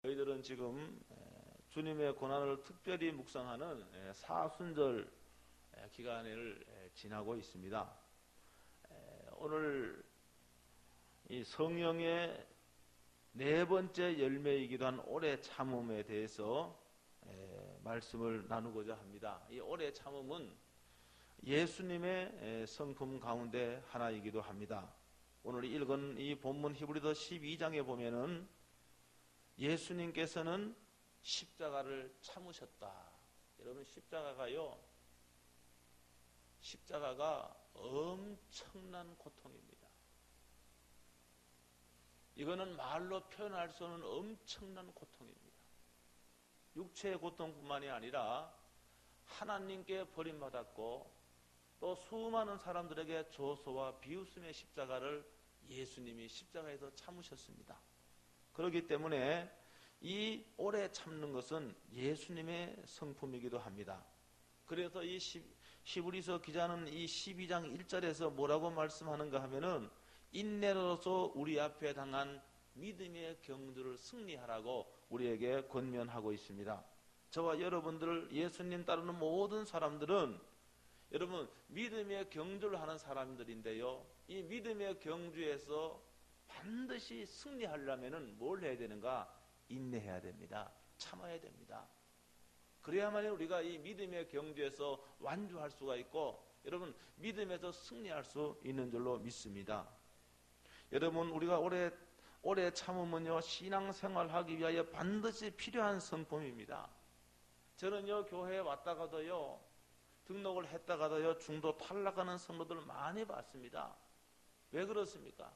저희들은 지금 주님의 고난을 특별히 묵상하는 사순절 기간을 지나고 있습니다. 오늘 이 성령의 네 번째 열매이기도 한 오래 참음에 대해서 말씀을 나누고자 합니다. 이 오래 참음은 예수님의 성품 가운데 하나이기도 합니다. 오늘 읽은 이 본문 히브리서 12장에 보면은 예수님께서는 십자가를 참으셨다. 여러분, 십자가가 엄청난 고통입니다. 이거는 말로 표현할 수 없는 엄청난 고통입니다. 육체의 고통뿐만이 아니라 하나님께 버림받았고 또 수많은 사람들에게 조소와 비웃음의 십자가를 예수님이 십자가에서 참으셨습니다. 그렇기 때문에 이 오래 참는 것은 예수님의 성품이기도 합니다. 그래서 이 히브리서 기자는 이 12장 1절에서 뭐라고 말씀하는가 하면은 인내로서 우리 앞에 당한 믿음의 경주를 승리하라고 우리에게 권면하고 있습니다. 저와 여러분들 예수님 따르는 모든 사람들은 여러분 믿음의 경주를 하는 사람들인데요, 이 믿음의 경주에서 반드시 승리하려면 뭘 해야 되는가? 인내해야 됩니다. 참아야 됩니다. 그래야만 우리가 이 믿음의 경주에서 완주할 수가 있고 여러분 믿음에서 승리할 수 있는 줄로 믿습니다. 여러분 우리가 오래 참으면요 신앙생활하기 위하여 반드시 필요한 성품입니다. 저는요 교회에 왔다가도요 등록을 했다가도요 중도 탈락하는 성도들을 많이 봤습니다. 왜 그렇습니까?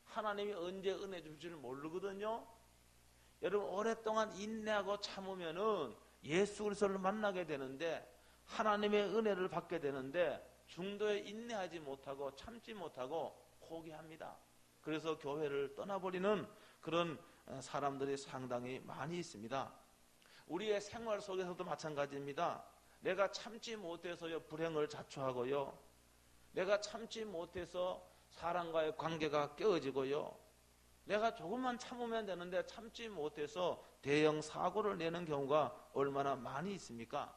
하나님이 언제 은혜 줄 줄 모르거든요. 여러분 오랫동안 인내하고 참으면은 예수 그리스도를 만나게 되는데 하나님의 은혜를 받게 되는데 중도에 인내하지 못하고 참지 못하고 포기합니다. 그래서 교회를 떠나버리는 그런 사람들이 상당히 많이 있습니다. 우리의 생활 속에서도 마찬가지입니다. 내가 참지 못해서요 불행을 자초하고요, 내가 참지 못해서 사람과의 관계가 깨어지고요, 내가 조금만 참으면 되는데 참지 못해서 대형 사고를 내는 경우가 얼마나 많이 있습니까?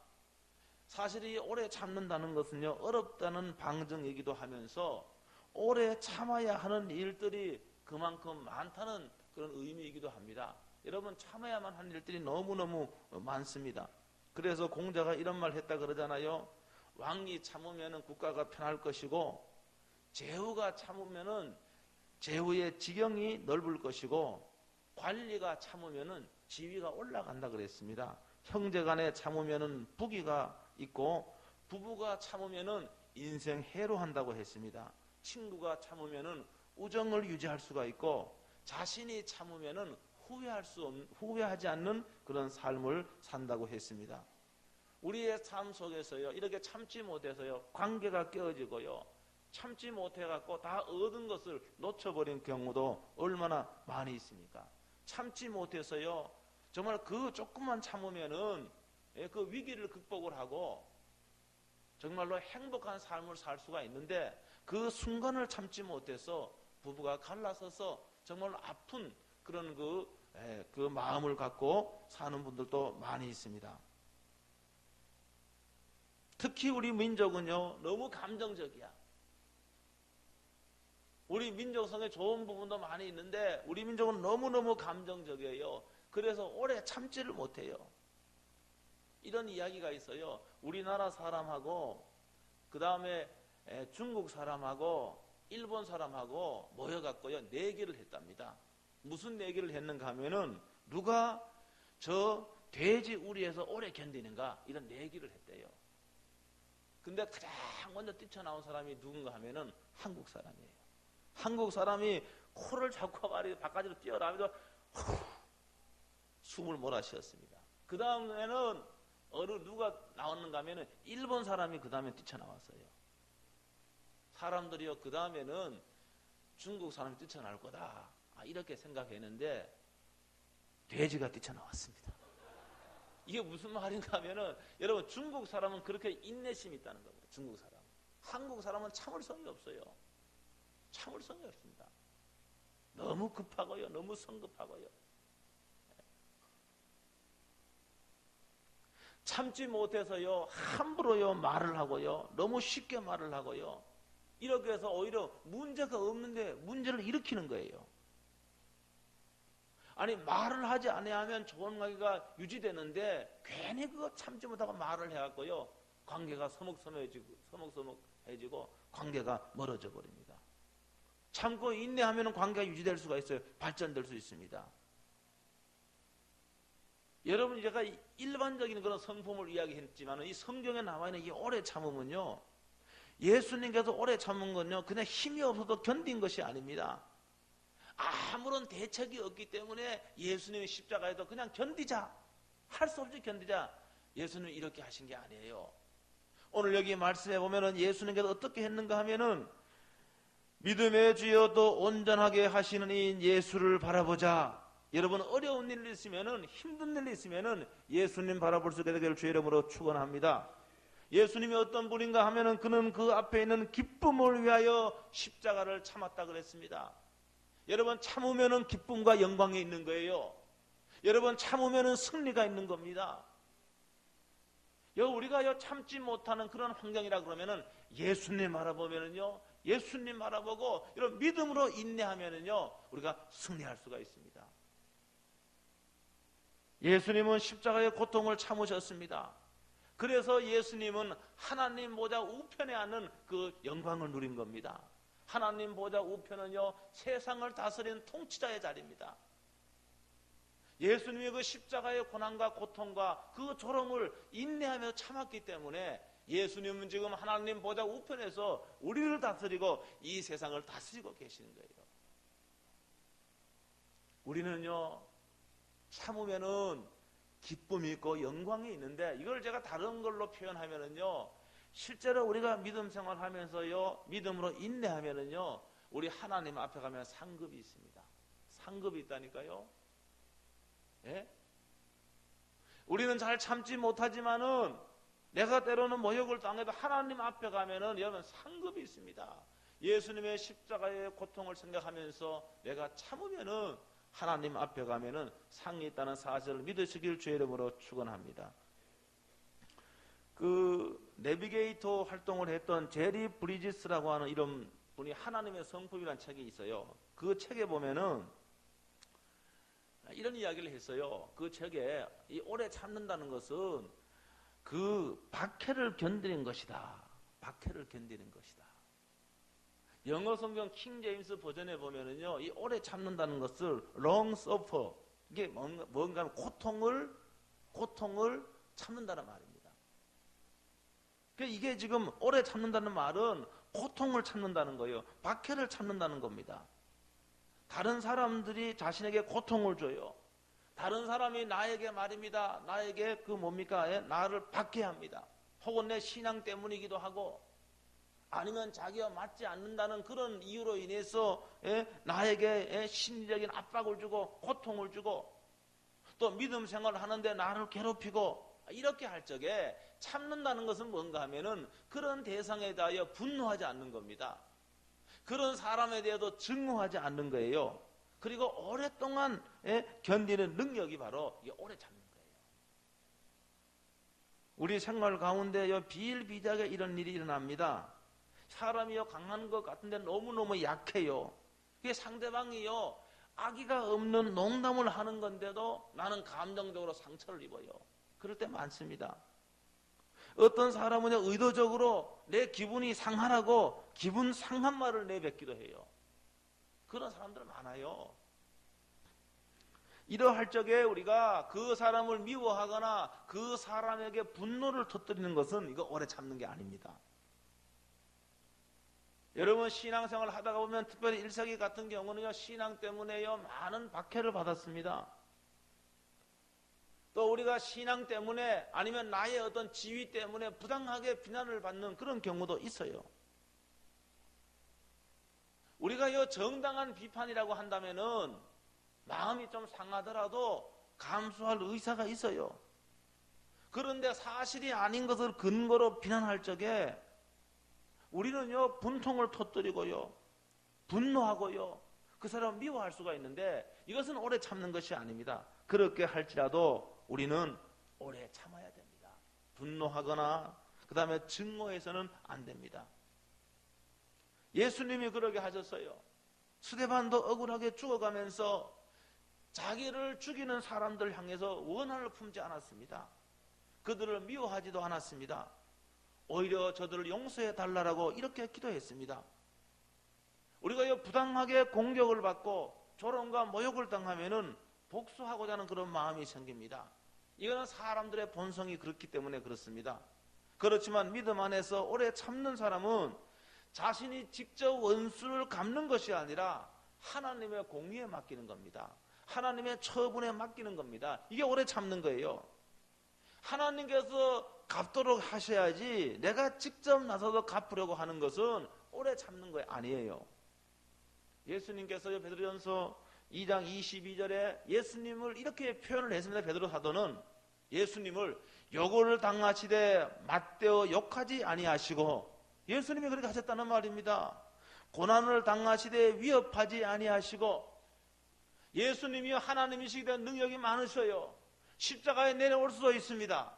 사실 이 오래 참는다는 것은요 어렵다는 방증이기도 하면서 오래 참아야 하는 일들이 그만큼 많다는 그런 의미이기도 합니다. 여러분 참아야만 하는 일들이 너무너무 많습니다. 그래서 공자가 이런 말 했다 그러잖아요. 왕이 참으면 국가가 편할 것이고 제후가 참으면 제후의 지경이 넓을 것이고 관리가 참으면 지위가 올라간다 그랬습니다. 형제간에 참으면 부귀가 있고 부부가 참으면 인생 해로한다고 했습니다. 친구가 참으면 우정을 유지할 수가 있고 자신이 참으면 후회하지 않는 그런 삶을 산다고 했습니다. 우리의 삶 속에서요 이렇게 참지 못해서요 관계가 깨어지고요, 참지 못해갖고 다 얻은 것을 놓쳐버린 경우도 얼마나 많이 있습니까? 참지 못해서요 정말 그 조금만 참으면은 그 위기를 극복을 하고 정말로 행복한 삶을 살 수가 있는데 그 순간을 참지 못해서 부부가 갈라서서 정말로 아픈 그런 그 마음을 갖고 사는 분들도 많이 있습니다. 특히 우리 민족은요 너무 감정적이야. 우리 민족성에 좋은 부분도 많이 있는데 우리 민족은 너무너무 감정적이에요. 그래서 오래 참지를 못해요. 이런 이야기가 있어요. 우리나라 사람하고 그 다음에 중국 사람하고 일본 사람하고 모여갖고요 내기를 했답니다. 무슨 내기를 했는가 하면은 누가 저 돼지 우리에서 오래 견디는가 이런 내기를 했대요. 근데 가장 먼저 뛰쳐나온 사람이 누군가 하면은 한국 사람이에요. 한국 사람이 코를 잡고 바깥으로 뛰어나면서 숨을 몰아쉬었습니다. 그 다음에는 누가 나왔는가 하면은 일본 사람이 그 다음에 뛰쳐나왔어요. 사람들이요 그 다음에는 중국 사람이 뛰쳐나올 거다 이렇게 생각했는데 돼지가 뛰쳐나왔습니다. 이게 무슨 말인가 하면은 여러분 중국 사람은 그렇게 인내심이 있다는 겁니다. 중국 사람. 한국 사람은 참을성이 없어요. 참을성이 없습니다. 너무 급하고요, 너무 성급하고요. 참지 못해서요 함부로요 말을 하고요, 너무 쉽게 말을 하고요, 이렇게 해서 오히려 문제가 없는데 문제를 일으키는 거예요. 아니 말을 하지 아니하면 좋은 관계가 유지되는데 괜히 그거 참지 못하고 말을 해갖고요 관계가 서먹서먹해지고 관계가 멀어져 버립니다. 참고 인내하면 관계가 유지될 수가 있어요. 발전될 수 있습니다. 여러분, 제가 일반적인 그런 성품을 이야기했지만 이 성경에 나와 있는 이 오래 참음은요, 예수님께서 오래 참은 건요 그냥 힘이 없어서 견딘 것이 아닙니다. 아무런 대책이 없기 때문에 예수님의 십자가에도 그냥 견디자, 할 수 없이 견디자, 예수님은 이렇게 하신 게 아니에요. 오늘 여기 말씀해 보면은 예수님께서 어떻게 했는가 하면은 믿음의 주여도 온전하게 하시는 이 예수를 바라보자. 여러분, 어려운 일 있으면은, 힘든 일 있으면은 예수님 바라볼 수 있게 되기를 주의 이름으로 축원합니다. 예수님이 어떤 분인가 하면은 그는 그 앞에 있는 기쁨을 위하여 십자가를 참았다 그랬습니다. 여러분, 참으면은 기쁨과 영광이 있는 거예요. 여러분, 참으면은 승리가 있는 겁니다. 우리가 참지 못하는 그런 환경이라 그러면은 예수님 바라보면은요, 예수님 바라보고 이런 믿음으로 인내하면은요 우리가 승리할 수가 있습니다. 예수님은 십자가의 고통을 참으셨습니다. 그래서 예수님은 하나님 보좌 우편에 앉는 그 영광을 누린 겁니다. 하나님 보좌 우편은요 세상을 다스리는 통치자의 자리입니다. 예수님의 그 십자가의 고난과 고통과 그 조롱을 인내하며 참았기 때문에 예수님은 지금 하나님 보좌 우편에서 우리를 다스리고 이 세상을 다스리고 계시는 거예요. 우리는요 참으면은 기쁨이 있고 영광이 있는데, 이걸 제가 다른 걸로 표현하면은요, 실제로 우리가 믿음 생활하면서요 믿음으로 인내하면은요 우리 하나님 앞에 가면 상급이 있습니다. 상급이 있다니까요. 예? 우리는 잘 참지 못하지만은 내가 때로는 모욕을 당해도 하나님 앞에 가면은 여러분 상급이 있습니다. 예수님의 십자가의 고통을 생각하면서 내가 참으면은 하나님 앞에 가면은 상이 있다는 사실을 믿으시길 주의 이름으로 축원합니다. 그 내비게이터 활동을 했던 제리 브리지스라고 하는 이런 분이 하나님의 성품이라는 책이 있어요. 그 책에 보면은 이런 이야기를 했어요. 그 책에 이 오래 참는다는 것은 그 박해를 견디는 것이다. 박해를 견디는 것이다. 영어 성경 킹 제임스 버전에 보면은요, 이 오래 참는다는 것을 long suffer, 이게 뭔가 하면 고통을 참는다는 말입니다. 그러니까 이게 지금 오래 참는다는 말은 고통을 참는다는 거예요. 박해를 참는다는 겁니다. 다른 사람들이 자신에게 고통을 줘요. 다른 사람이 나에게 말입니다. 나에게 나를 박해합니다. 혹은 내 신앙 때문이기도 하고, 아니면 자기와 맞지 않는다는 그런 이유로 인해서 나에게 심리적인 압박을 주고 고통을 주고, 또 믿음 생활을 하는데 나를 괴롭히고, 이렇게 할 적에 참는다는 것은 뭔가 하면은 그런 대상에 대하여 분노하지 않는 겁니다. 그런 사람에 대해서 증오하지 않는 거예요. 그리고 오랫동안 견디는 능력이 바로 이게 오래 참는 거예요. 우리 생활 가운데 비일비재하게 이런 일이 일어납니다. 사람이요 강한 것 같은데 너무너무 약해요. 그게 상대방이요 악의가 없는 농담을 하는 건데도 나는 감정적으로 상처를 입어요. 그럴 때 많습니다. 어떤 사람은 의도적으로 내 기분이 상하라고 기분 상한 말을 내뱉기도 해요. 그런 사람들 많아요. 이러할 적에 우리가 그 사람을 미워하거나 그 사람에게 분노를 터뜨리는 것은 이거 오래 참는 게 아닙니다. 여러분, 신앙생활을 하다가 보면 특별히 1세기 같은 경우는요 신앙 때문에요 많은 박해를 받았습니다. 또 우리가 신앙 때문에 아니면 나의 어떤 지위 때문에 부당하게 비난을 받는 그런 경우도 있어요. 우리가 정당한 비판이라고 한다면은 마음이 좀 상하더라도 감수할 의사가 있어요. 그런데 사실이 아닌 것을 근거로 비난할 적에 우리는요 분통을 터뜨리고요 분노하고요 그 사람을 미워할 수가 있는데, 이것은 오래 참는 것이 아닙니다. 그렇게 할지라도 우리는 오래 참아야 됩니다. 분노하거나 그 다음에 증오해서는 안 됩니다. 예수님이 그러게 하셨어요. 스데반도 억울하게 죽어가면서 자기를 죽이는 사람들 향해서 원한을 품지 않았습니다. 그들을 미워하지도 않았습니다. 오히려 저들을 용서해 달라고 이렇게 기도했습니다. 우리가 부당하게 공격을 받고 조롱과 모욕을 당하면은 복수하고자 하는 그런 마음이 생깁니다. 이거는 사람들의 본성이 그렇기 때문에 그렇습니다. 그렇지만 믿음 안에서 오래 참는 사람은 자신이 직접 원수를 갚는 것이 아니라 하나님의 공의에 맡기는 겁니다. 하나님의 처분에 맡기는 겁니다. 이게 오래 참는 거예요. 하나님께서 갚도록 하셔야지 내가 직접 나서서 갚으려고 하는 것은 오래 참는 거 아니에요. 예수님께서 베드로전서 2장 22절에 예수님을 이렇게 표현을 했습니다. 베드로 사도는 예수님을 욕을 당하시되 맞대어 욕하지 아니하시고, 예수님이 그렇게 하셨다는 말입니다. 고난을 당하시되 위협하지 아니하시고, 예수님이 하나님이시기 때문에 능력이 많으셔요. 십자가에 내려올 수도 있습니다.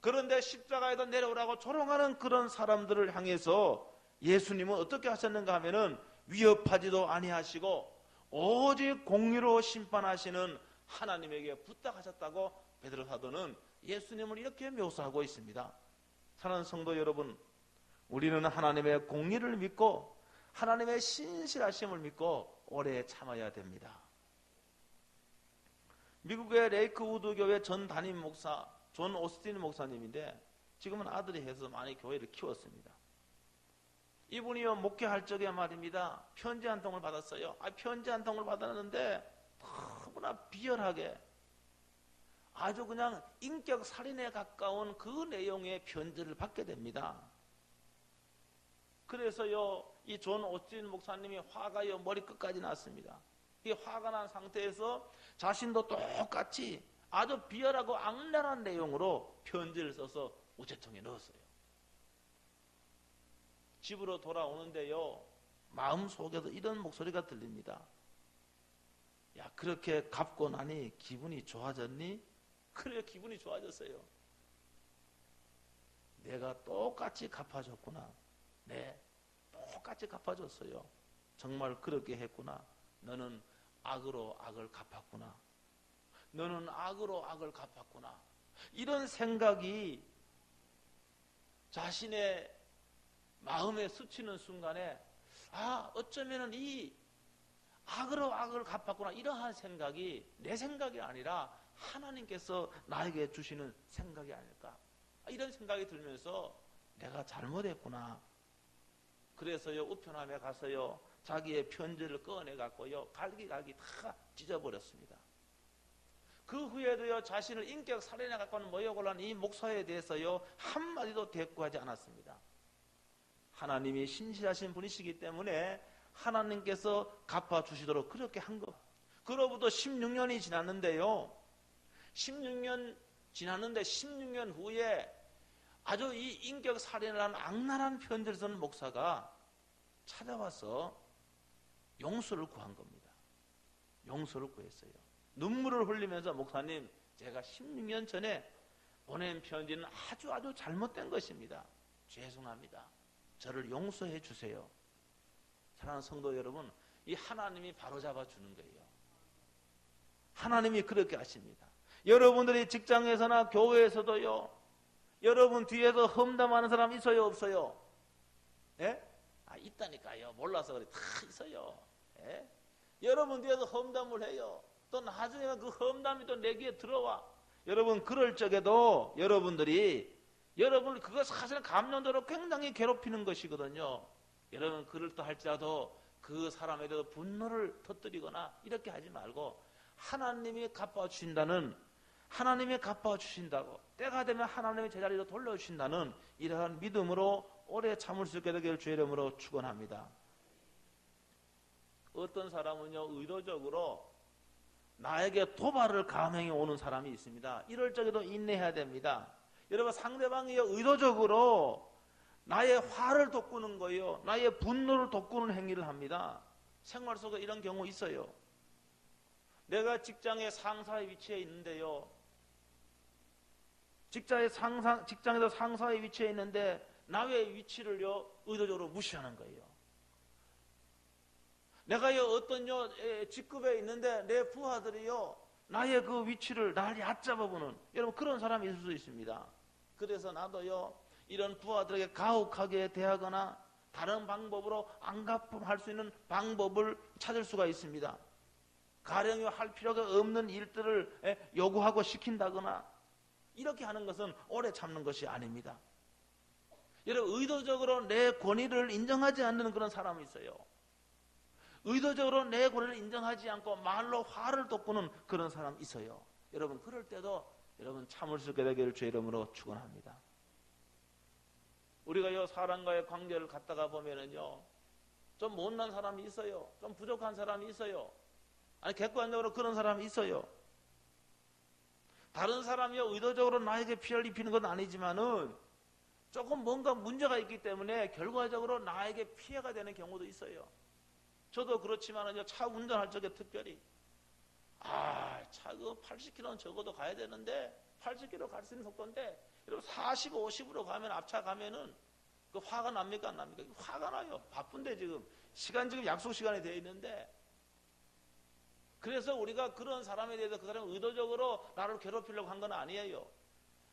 그런데 십자가에도 내려오라고 조롱하는 그런 사람들을 향해서 예수님은 어떻게 하셨는가 하면은 위협하지도 아니하시고 오직 공의로 심판하시는 하나님에게 부탁하셨다고 베드로 사도는 예수님을 이렇게 묘사하고 있습니다. 사랑하는 성도 여러분, 우리는 하나님의 공의를 믿고 하나님의 신실하심을 믿고 오래 참아야 됩니다. 미국의 레이크우드 교회 전 담임 목사 존 오스틴 목사님인데 지금은 아들이 해서 많이 교회를 키웠습니다. 이분이요 목회할 적에 말입니다, 편지 한 통을 받았어요. 편지 한 통을 받았는데 너무나 비열하게 아주 그냥 인격 살인에 가까운 그 내용의 편지를 받게 됩니다. 그래서요 이 존 오스틴 목사님이 화가요 머리끝까지 났습니다. 이 화가 난 상태에서 자신도 똑같이 아주 비열하고 악랄한 내용으로 편지를 써서 우체통에 넣었어요. 집으로 돌아오는데요 마음속에도 이런 목소리가 들립니다. 야, 그렇게 갚고 나니 기분이 좋아졌니? 그래, 기분이 좋아졌어요. 내가 똑같이 갚아줬구나. 네, 똑같이 갚아줬어요. 정말 그렇게 했구나. 너는 악으로 악을 갚았구나. 너는 악으로 악을 갚았구나. 이런 생각이 자신의 마음에 스치는 순간에 어쩌면은 이 악으로 악을 갚았구나, 이러한 생각이 내 생각이 아니라 하나님께서 나에게 주시는 생각이 아닐까, 이런 생각이 들면서 내가 잘못했구나. 그래서요 우편함에 가서요 자기의 편지를 꺼내갖고요 갈기갈기 다 찢어버렸습니다. 그 후에도요 자신을 인격 살인해 갖고는 모욕을 한 이 목사에 대해서요 한마디도 대꾸하지 않았습니다. 하나님이 신실하신 분이시기 때문에 하나님께서 갚아주시도록 그렇게 한 것. 그로부터 16년이 지났는데요 16년 지났는데 16년 후에 아주 이 인격 살인을 한 악랄한 편지를 쓰는 목사가 찾아와서 용서를 구한 겁니다. 용서를 구했어요. 눈물을 흘리면서 목사님, 제가 16년 전에 보낸 편지는 아주 잘못된 것입니다. 죄송합니다. 저를 용서해 주세요. 사랑하는 성도 여러분, 이 하나님이 바로잡아 주는 거예요. 하나님이 그렇게 하십니다. 여러분들이 직장에서나 교회에서도요 여러분 뒤에서 험담하는 사람 있어요, 없어요? 예? 있다니까요. 몰라서 그래. 다 있어요. 예? 여러분 뒤에서 험담을 해요. 또 나중에 그 험담이 또 내 귀에 들어와. 여러분 그럴 적에도 여러분들이 그거 사실 감정적으로 굉장히 괴롭히는 것이거든요. 여러분 그럴 때 할지라도 그 사람에 대해서 분노를 터뜨리거나 이렇게 하지 말고 하나님이 갚아주신다고 때가 되면 하나님의 제자리로 돌려주신다는 이러한 믿음으로 오래 참을 수 있게 되기를 주의 이름으로 축원합니다. 어떤 사람은요 의도적으로 나에게 도발을 감행해 오는 사람이 있습니다. 이럴 적에도 인내해야 됩니다. 여러분 상대방이 의도적으로 나의 화를 돋구는 거예요. 나의 분노를 돋구는 행위를 합니다. 생활 속에 이런 경우 있어요. 내가 직장의 상사의 위치에 있는데요 직장에서 상사의 위치에 있는데 나의 위치를요 의도적으로 무시하는 거예요. 내가요 어떤 직급에 있는데 내 부하들이요 나의 그 위치를 날 얕잡아보는 여러분 그런 사람이 있을 수 있습니다. 그래서 나도요 이런 부하들에게 가혹하게 대하거나 다른 방법으로 안갚음할 수 있는 방법을 찾을 수가 있습니다. 가령이 할 필요가 없는 일들을 요구하고 시킨다거나 이렇게 하는 것은 오래 참는 것이 아닙니다. 여러분 의도적으로 내 권위를 인정하지 않는 그런 사람이 있어요. 의도적으로 내 권위를 인정하지 않고 말로 화를 돋구는 그런 사람이 있어요. 여러분 그럴 때도 여러분 참을 수 있게 되기를 주의 이름으로 축원합니다. 우리가 사람과의 관계를 갖다가 보면은요 좀 못난 사람이 있어요. 좀 부족한 사람이 있어요. 아니 객관적으로 그런 사람이 있어요. 다른 사람이요 의도적으로 나에게 피해를 입히는 건 아니지만은 조금 뭔가 문제가 있기 때문에 결과적으로 나에게 피해가 되는 경우도 있어요. 저도 그렇지만은요 차 운전할 적에 특별히 차 그 80km는 적어도 가야 되는데 80km 갈 수 있는 속도인데 여러분 40, 50으로 가면 앞차 가면은 그 화가 납니까 안 납니까? 화가 나요. 바쁜데 지금 약속 시간이 되어 있는데 그래서 우리가 그런 사람에 대해서 그 사람이 의도적으로 나를 괴롭히려고 한 건 아니에요.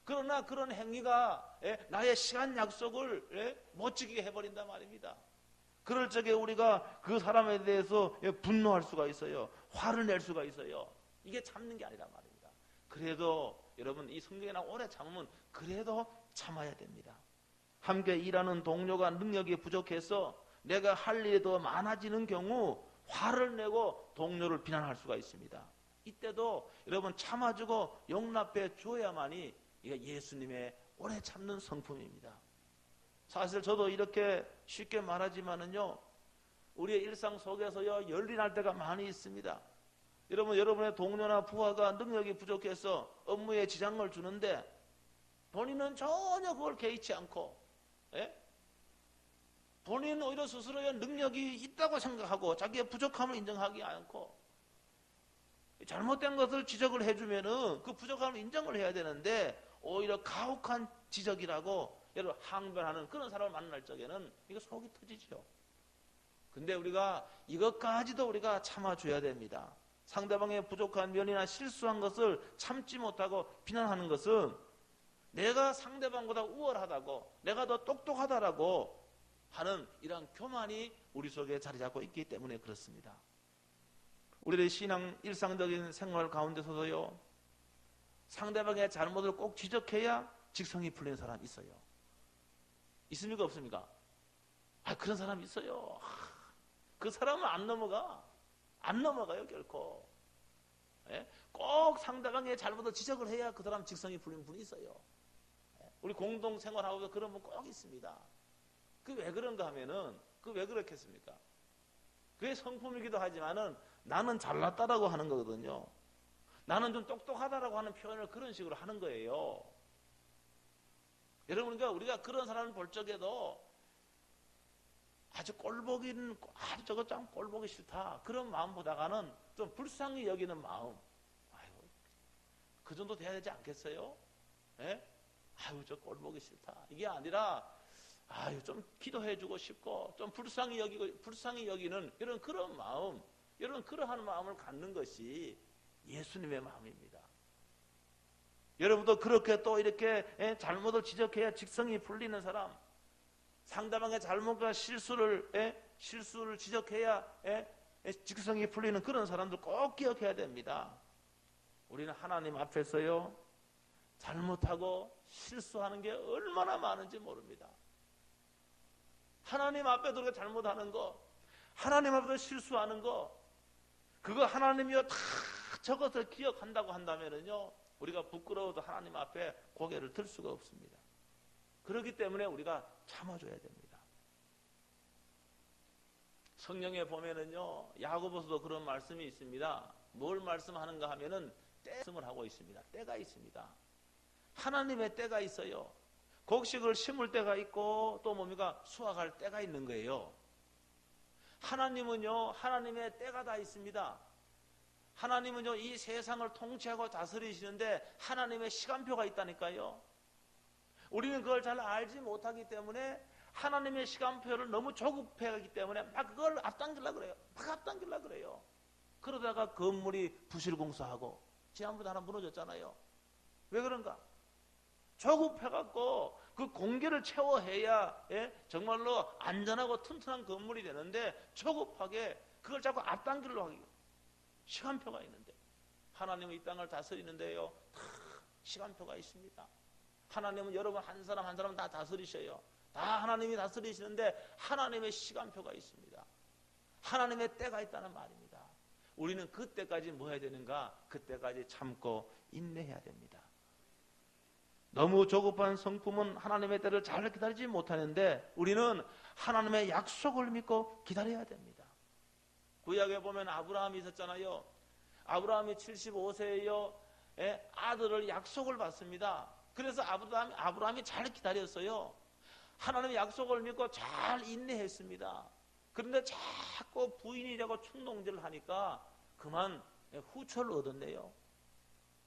그러나 그런 행위가 나의 시간 약속을 못 지키게 해버린단 말입니다. 그럴 적에 우리가 그 사람에 대해서 분노할 수가 있어요. 화를 낼 수가 있어요. 이게 참는 게 아니란 말입니다. 그래도 여러분 이 성경에 오래 참으면 그래도 참아야 됩니다. 함께 일하는 동료가 능력이 부족해서 내가 할 일이 더 많아지는 경우 화를 내고 동료를 비난할 수가 있습니다. 이때도 여러분 참아주고 용납해 줘야만이 이게 예수님의 오래 참는 성품입니다. 사실 저도 이렇게 쉽게 말하지만은요 우리의 일상 속에서요 열일할 때가 많이 있습니다. 여러분의 동료나 부하가 능력이 부족해서 업무에 지장을 주는데 본인은 전혀 그걸 개의치 않고 본인은 오히려 스스로의 능력이 있다고 생각하고 자기의 부족함을 인정하지 않고 잘못된 것을 지적을 해주면은 그 부족함을 인정을 해야 되는데 오히려 가혹한 지적이라고 여러분 항변하는 그런 사람을 만날 적에는 이거 속이 터지죠. 근데 우리가 이것까지도 우리가 참아줘야 됩니다. 상대방의 부족한 면이나 실수한 것을 참지 못하고 비난하는 것은 내가 상대방보다 우월하다고 내가 더 똑똑하다라고 하는 이런 교만이 우리 속에 자리 잡고 있기 때문에 그렇습니다. 우리의 신앙 일상적인 생활 가운데서도요 상대방의 잘못을 꼭 지적해야 직성이 풀리는 사람이 있어요. 있습니까 없습니까? 그런 사람이 있어요. 그 사람은 안 넘어가요 결코. 꼭 상대방의 잘못을 지적을 해야 그 사람 직성이 풀리는 분이 있어요. 우리 공동생활하고도 그런 분 꼭 있습니다. 그 왜 그런가 하면은 그 왜 그렇겠습니까? 그게 성품이기도 하지만은 나는 잘났다라고 하는 거거든요. 나는 좀 똑똑하다라고 하는 표현을 그런 식으로 하는 거예요. 여러분, 그러니까 우리가 그런 사람을 볼 적에도 아주 저거 참 꼴보기 싫다. 그런 마음보다는 좀 불쌍히 여기는 마음. 아이고, 그 정도 돼야 되지 않겠어요? 아유, 저 꼴보기 싫다. 이게 아니라, 좀 기도해주고 싶고, 좀 불쌍히 여기는 그런 마음, 그러한 마음을 갖는 것이 예수님의 마음입니다. 여러분도 그렇게 또 이렇게 잘못을 지적해야 직성이 풀리는 사람, 상대방의 잘못과 실수를 지적해야 직성이 풀리는 그런 사람들 꼭 기억해야 됩니다. 우리는 하나님 앞에서요 잘못하고 실수하는 게 얼마나 많은지 모릅니다. 하나님 앞에서 우리가 잘못하는 거, 하나님 앞에서 실수하는 거, 그거 하나님이요 다 저것을 기억한다고 한다면은요 우리가 부끄러워도 하나님 앞에 고개를 들 수가 없습니다. 그렇기 때문에 우리가 참아줘야 됩니다. 성경에 보면은요 야고보서도 그런 말씀이 있습니다. 뭘 말씀하는가 하면은 때씀을 하고 있습니다. 때가 있습니다. 하나님의 때가 있어요. 곡식을 심을 때가 있고 또 뭡니까? 수확할 때가 있는 거예요. 하나님은요 하나님의 때가 다 있습니다. 하나님은요, 이 세상을 통치하고 다스리시는데 하나님의 시간표가 있다니까요. 우리는 그걸 잘 알지 못하기 때문에 하나님의 시간표를 너무 조급해하기 때문에 막 그걸 앞당기려고 그래요. 막 앞당기려고 그래요. 그러다가 건물이 부실공사하고 지난번에 하나 무너졌잖아요. 왜 그런가? 조급해갖고 그 공기를 채워해야 정말로 안전하고 튼튼한 건물이 되는데 조급하게 그걸 자꾸 앞당기려고 하기. 시간표가 있는데 하나님은 이 땅을 다스리는데요, 다 시간표가 있습니다. 하나님은 여러분 한 사람 한 사람 다 다스리셔요. 다 하나님이 다스리시는데 하나님의 시간표가 있습니다. 하나님의 때가 있다는 말입니다. 우리는 그때까지 뭐 해야 되는가? 그때까지 참고 인내해야 됩니다. 너무 조급한 성품은 하나님의 때를 잘 기다리지 못하는데 우리는 하나님의 약속을 믿고 기다려야 됩니다. 구약에 보면 아브라함이 있었잖아요. 아브라함이 75세에요 아들을 약속을 받습니다. 그래서 아브라함이 잘 기다렸어요. 하나님의 약속을 믿고 잘 인내했습니다. 그런데 자꾸 부인이라고 충동질을 하니까 그만 후처를 얻었네요.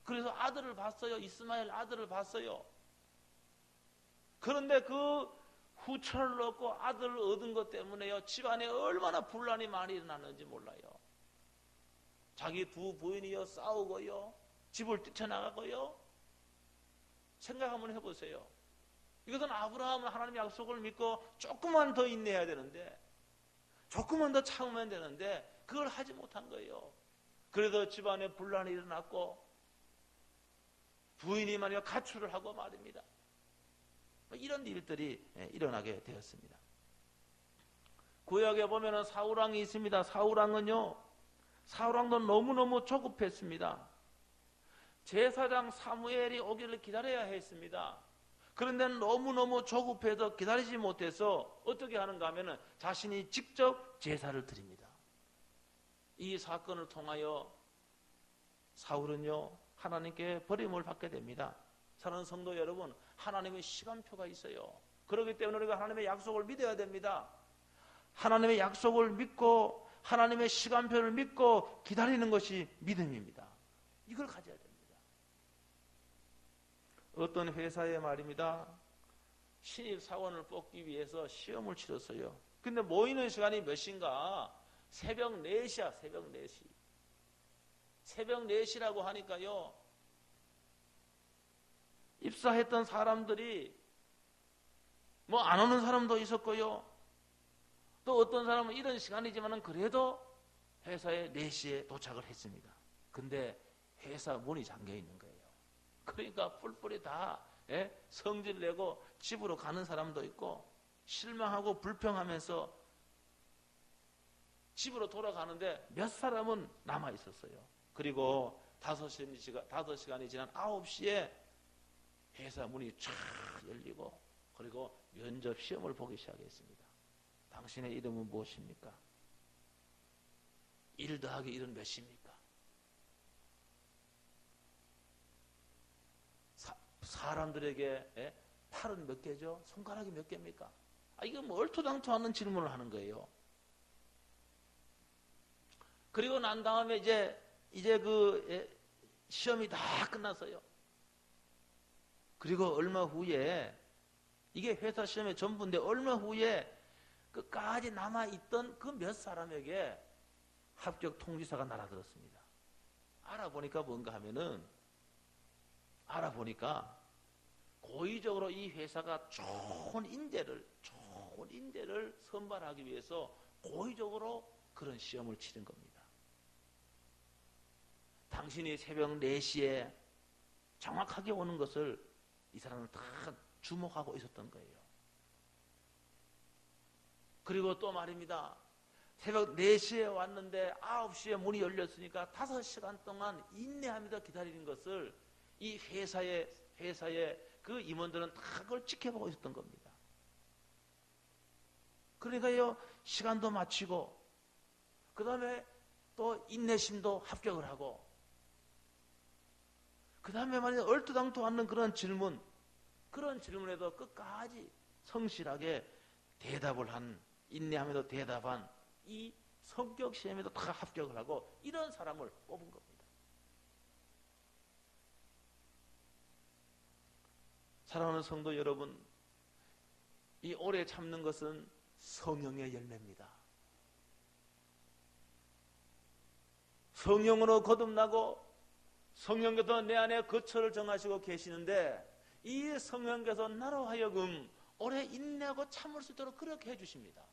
그래서 아들을 봤어요. 이스마엘 아들을 봤어요. 그런데 그 후처를 얻고 아들을 얻은 것 때문에요, 집안에 얼마나 분란이 많이 일어났는지 몰라요. 자기 두 부인이요 싸우고요, 집을 뛰쳐나가고요. 생각 한번 해보세요. 이것은 아브라함은 하나님의 약속을 믿고 조금만 더 인내해야 되는데, 조금만 더 참으면 되는데 그걸 하지 못한 거예요. 그래서 집안에 분란이 일어났고 부인이 말이요 가출을 하고 말입니다. 이런 일들이 일어나게 되었습니다. 구약에 보면은 사울왕이 있습니다. 사울왕도 너무너무 조급했습니다. 제사장 사무엘이 오기를 기다려야 했습니다. 그런데 너무너무 조급해서 기다리지 못해서 어떻게 하는가 하면은 자신이 직접 제사를 드립니다. 이 사건을 통하여 사울은요 하나님께 버림을 받게 됩니다. 사랑하는 성도 여러분, 하나님의 시간표가 있어요. 그렇기 때문에 우리가 하나님의 약속을 믿어야 됩니다. 하나님의 약속을 믿고 하나님의 시간표를 믿고 기다리는 것이 믿음입니다. 이걸 가져야 됩니다. 어떤 회사에 말입니다, 신입사원을 뽑기 위해서 시험을 치렀어요. 근데 모이는 시간이 몇 시인가? 새벽 4시야. 새벽 4시. 새벽 4시라고 하니까요, 입사했던 사람들이 뭐 안 오는 사람도 있었고요, 또 어떤 사람은 이런 시간이지만 그래도 회사에 4시에 도착을 했습니다. 근데 회사 문이 잠겨 있는 거예요. 그러니까 뿔뿔이 다 성질 내고 집으로 가는 사람도 있고 실망하고 불평하면서 집으로 돌아가는데 몇 사람은 남아 있었어요. 그리고 5시간이 지난 9시에 회사 문이 쫙 열리고 그리고 면접 시험을 보기 시작했습니다. 당신의 이름은 무엇입니까? 1 더하기 1은 몇입니까? 사람들에게 팔은 몇 개죠? 손가락이 몇 개입니까? 이거 뭐 얼토당토하는 질문을 하는 거예요. 그리고 난 다음에 이제 그 시험이 다 끝났어요. 그리고 얼마 후에, 이게 회사 시험의 전부인데 얼마 후에 끝까지 남아있던 그 몇 사람에게 합격 통지서가 날아들었습니다. 알아보니까 뭔가 하면은, 고의적으로 이 회사가 좋은 인재를 선발하기 위해서 고의적으로 그런 시험을 치른 겁니다. 당신이 새벽 4시에 정확하게 오는 것을 이 사람은 다 주목하고 있었던 거예요. 그리고 또 말입니다, 새벽 4시에 왔는데 9시에 문이 열렸으니까 5시간 동안 인내하면서 기다리는 것을 이 회사의 그 임원들은 다 그걸 지켜보고 있었던 겁니다. 그러니까요, 시간도 마치고 그 다음에 또 인내심도 합격을 하고, 그 다음에 말이야 얼토당토 않는 그런 질문에도 끝까지 성실하게 대답을 한, 인내하면서 대답한 이 성격 시험에도 다 합격을 하고 이런 사람을 뽑은 겁니다. 사랑하는 성도 여러분, 이 오래 참는 것은 성령의 열매입니다. 성령으로 거듭나고 성령께서 내 안에 거처를 정하시고 계시는데 이 성령께서 나로 하여금 오래 인내하고 참을 수 있도록 그렇게 해주십니다.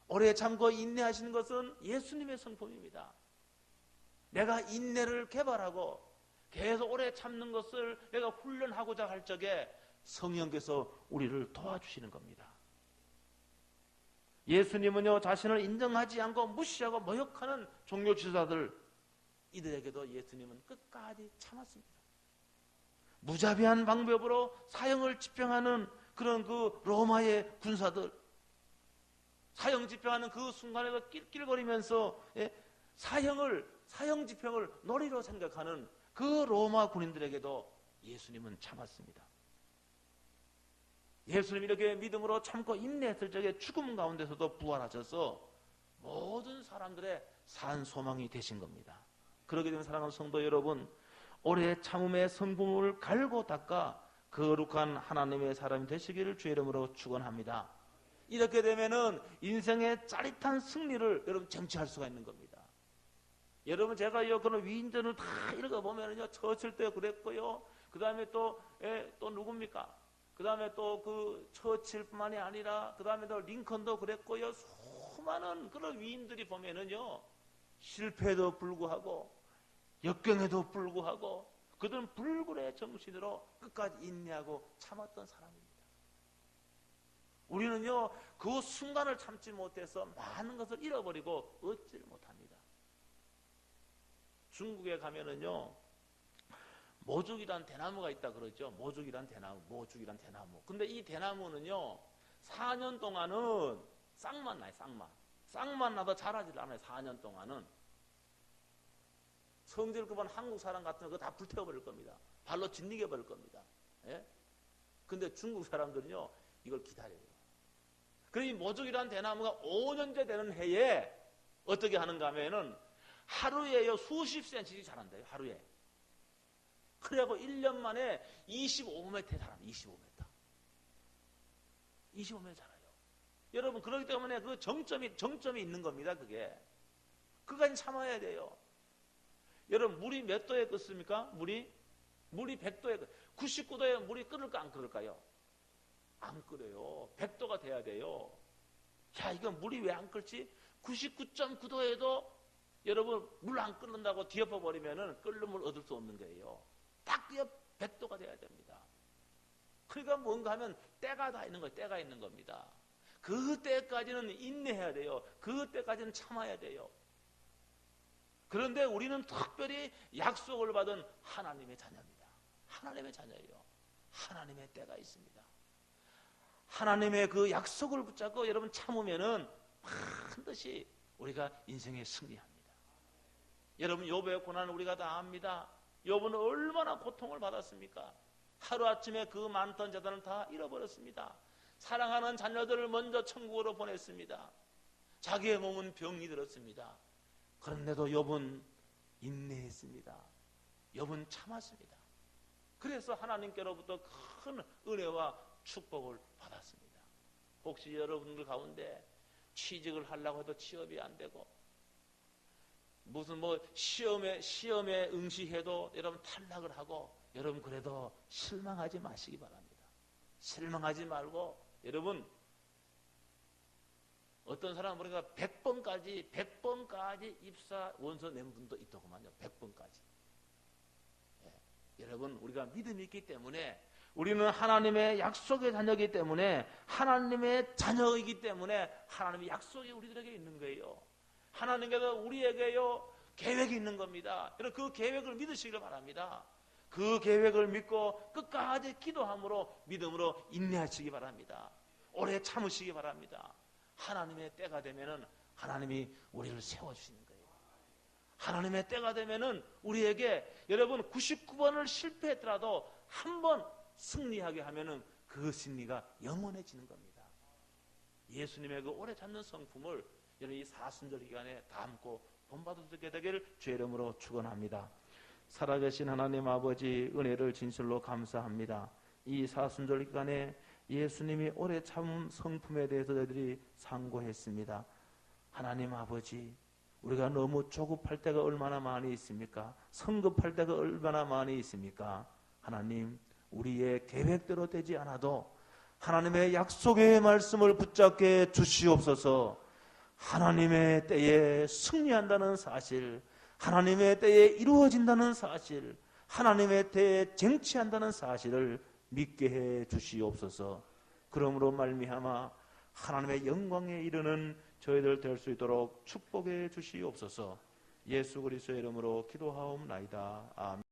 오래 참고 인내하시는 것은 예수님의 성품입니다. 내가 인내를 개발하고 계속 오래 참는 것을 내가 훈련하고자 할 적에 성령께서 우리를 도와주시는 겁니다. 예수님은요, 자신을 인정하지 않고 무시하고 모욕하는 종교 지도자들, 이들에게도 예수님은 끝까지 참았습니다. 무자비한 방법으로 사형을 집행하는 그런 그 로마의 군사들, 사형 집행하는 그 순간에도 낄낄거리면서 사형 집행을 놀이로 생각하는 그 로마 군인들에게도 예수님은 참았습니다. 예수님이 이렇게 믿음으로 참고 인내했을 적에 죽음 가운데서도 부활하셔서 모든 사람들의 산 소망이 되신 겁니다. 그렇게 된 사랑하는 성도 여러분, 오래 참음의 성품을 갈고 닦아 거룩한 하나님의 사람이 되시기를 주의 이름으로 축원합니다. 이렇게 되면은 인생의 짜릿한 승리를 여러분 쟁취할 수가 있는 겁니다. 여러분, 제가요 그런 위인전을 다 읽어보면은요, 처칠 때 그랬고요, 그 다음에 또 누굽니까? 그 다음에 또 그 처칠뿐만이 아니라 그 다음에 또 링컨도 그랬고요, 수많은 그런 위인들이 보면은요, 실패에도 불구하고 역경에도 불구하고 그들은 불굴의 정신으로 끝까지 인내하고 참았던 사람입니다. 우리는요, 그 순간을 참지 못해서 많은 것을 잃어버리고 얻지를 못합니다. 중국에 가면은요, 모죽이란 대나무가 있다 그러죠. 모죽이란 대나무. 근데 이 대나무는요, 4년 동안은 싹만 나요, 싹만 나도 자라질 않아요, 4년 동안은. 성질 급한 한국 사람 같으면 그거 다 불태워버릴 겁니다. 발로 짓이겨 버릴 겁니다. 예? 근데 중국 사람들은요, 이걸 기다려요. 그래서 이 모죽이란 대나무가 5년째 되는 해에 어떻게 하는가 하면은 하루에요, 수십 센치씩 자란대요, 하루에. 그래갖고 1년 만에 25m 자랍니다. 25m 자라요. 여러분, 그렇기 때문에 그 정점이 있는 겁니다, 그게. 그까지 참아야 돼요. 여러분, 물이 몇 도에 끓습니까? 물이 100도에, 99도에 물이 끓을까 안 끓을까요? 안 끓어요. 100도가 돼야 돼요. 야, 이거 물이 왜 안 끓지? 99.9도에도 여러분, 물 안 끓는다고 뒤엎어버리면은 끓는 물 얻을 수 없는 거예요. 딱 100도가 돼야 됩니다. 그러니까 뭔가 하면 때가 다 있는 거예요. 때가 있는 겁니다. 그 때까지는 인내해야 돼요. 그 때까지는 참아야 돼요. 그런데 우리는 특별히 약속을 받은 하나님의 자녀입니다. 하나님의 자녀예요. 하나님의 때가 있습니다. 하나님의 그 약속을 붙잡고 여러분 참으면은 반드시 우리가 인생에 승리합니다. 여러분, 욥의 고난을 우리가 다 압니다. 욥은 얼마나 고통을 받았습니까? 하루아침에 그 많던 재산을 다 잃어버렸습니다. 사랑하는 자녀들을 먼저 천국으로 보냈습니다. 자기의 몸은 병이 들었습니다. 그런데도 욥은 인내했습니다. 욥은 참았습니다. 그래서 하나님께로부터 큰 은혜와 축복을 받았습니다. 혹시 여러분들 가운데 취직을 하려고 해도 취업이 안 되고, 무슨 시험에 응시해도 여러분 탈락을 하고, 여러분 그래도 실망하지 마시기 바랍니다. 실망하지 말고, 여러분, 어떤 사람은 우리가 100번까지 입사 원서 낸 분도 있더구만요. 100번까지. 예. 여러분, 우리가 믿음이 있기 때문에, 우리는 하나님의 약속의 자녀이기 때문에, 하나님의 자녀이기 때문에 하나님의 약속이 우리들에게 있는 거예요. 하나님께서 우리에게요, 계획이 있는 겁니다. 여러분, 그 계획을 믿으시길 바랍니다. 그 계획을 믿고 끝까지 기도함으로, 믿음으로 인내하시기 바랍니다. 오래 참으시기 바랍니다. 하나님의 때가 되면은 하나님이 우리를 세워주시는 거예요. 하나님의 때가 되면은 우리에게, 여러분, 99번을 실패했더라도 한 번 승리하게 하면은 그 승리가 영원해지는 겁니다. 예수님의 그 오래 참는 성품을 여러분 이 사순절 기간에 담고 본받게 되기를 주의 이름으로 축원합니다. 살아계신 하나님 아버지 은혜를 진실로 감사합니다. 이 사순절 기간에 예수님이 오래 참은 성품에 대해서 저희들이 상고했습니다. 하나님 아버지, 우리가 너무 조급할 때가 얼마나 많이 있습니까? 성급할 때가 얼마나 많이 있습니까? 하나님, 우리의 계획대로 되지 않아도 하나님의 약속의 말씀을 붙잡게 주시옵소서. 하나님의 때에 승리한다는 사실, 하나님의 때에 이루어진다는 사실, 하나님의 때에 쟁취한다는 사실을 믿게 해 주시옵소서. 그러므로 말미암아 하나님의 영광에 이르는 저희들 될 수 있도록 축복해 주시옵소서. 예수 그리스도의 이름으로 기도하옵나이다. 아멘.